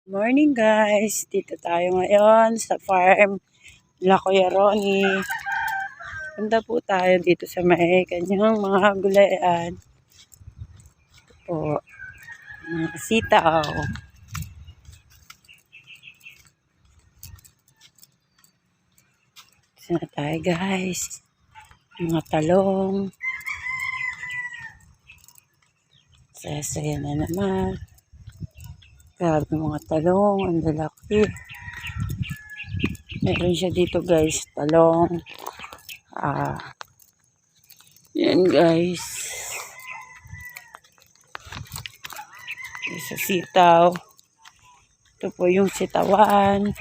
Morning guys, dito tayo ngayon sa farm La Kuya Ronnie. Punta po tayo dito sa may kanyang mga gulayan. Ito po, mga sitaw. Dito na tayo guys. Mga talong. Saya-saya na naman. Grabe mga talong, ang lalaki. Meron siya dito guys, talong. Yan guys. Sa sitaw. Ito po yung sitawan.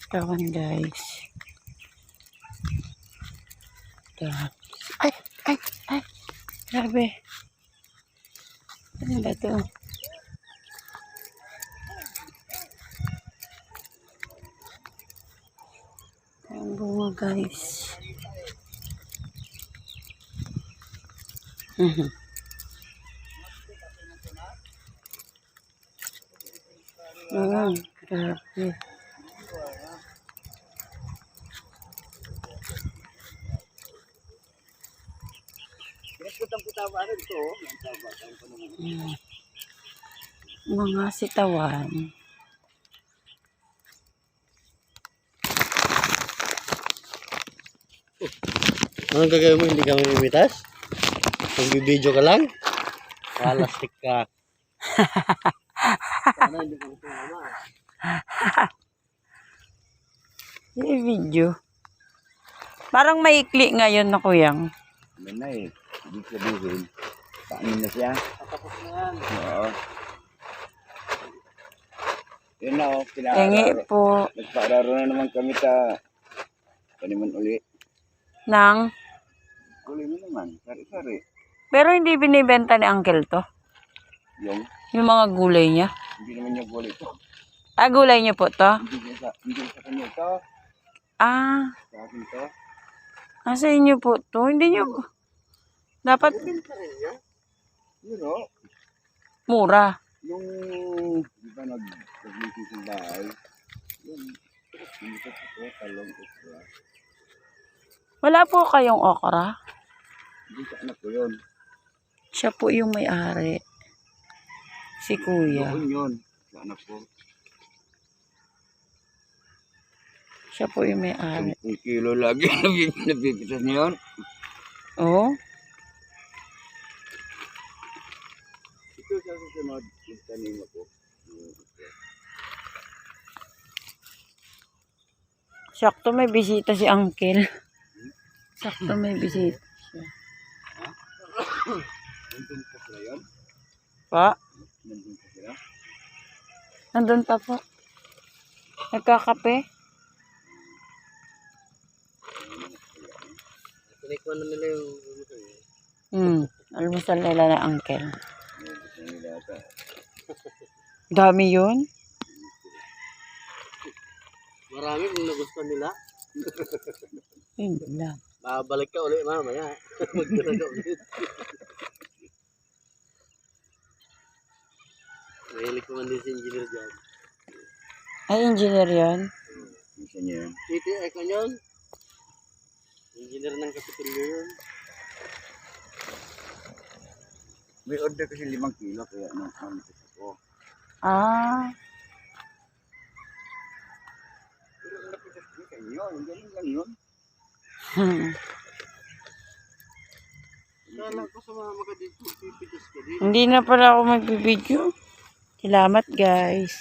Sitawan guys. Ito. Ay. Grabe. Ano ba ito? Ang bunga guys. Grabe. Mga sitawan. Anong gagawin mo? Hindi ka mamimitas? Magbibideo ka lang? Palastik ka. Sana hindi ka tumama. Yung video. Parang maikli ngayon na kuyang. Ano na eh. Hindi sabihin. Paano na siya? Patapos na yan. Oo. Yun na o. Tingi po. Nagpaararo na naman kami sa paniman uli. Nang? Uli mo naman. Sari-sari. Pero hindi binibenta ni Uncle to. Yung mga gulay niya. Hindi naman niya gulay ito. Gulay niyo po to? Hindi sa kanya ito. Sa akin ito. Sa inyo po to? Hindi niyo po. Dapat Pero, mura. yung di ba nag-meeting sa bahay, yung ito po, talong ito. Wala po kayong okra? Hindi sa anak ko yun. Siya po yung may-ari. Si Kuya. Doon yun, sa anak ko. Siya po yung may-ari. 10 kilo lagi nabibitas niya yun. Oo? Ito sa susunod, yung tanim ako. Sakto may bisita si Uncle. Sakto may bisita siya. Nandun pa sila yun? Pa? Nandun pa sila? Nandun pa po. Nagkakape? Tinikuan na nila yung Almusal nila na Uncle. Dami yun? Marami kung nagustuhan nila. Hindi lang. Babalik ka ulit mamaya. Magdala ka ulit. Mahilig ko man din si engineer dyan. Ay, engineer yun? Engineer. Titi, ay ka yun? Engineer ng Kapitolyo yun. May order kasi 5 kilo kaya naman ko. Pero ang napitas din kayo, ang galing lang yun. Kala ko sa mga ka dito, pipitas ka din. Hindi na pala ako magbibideo. Salamat guys.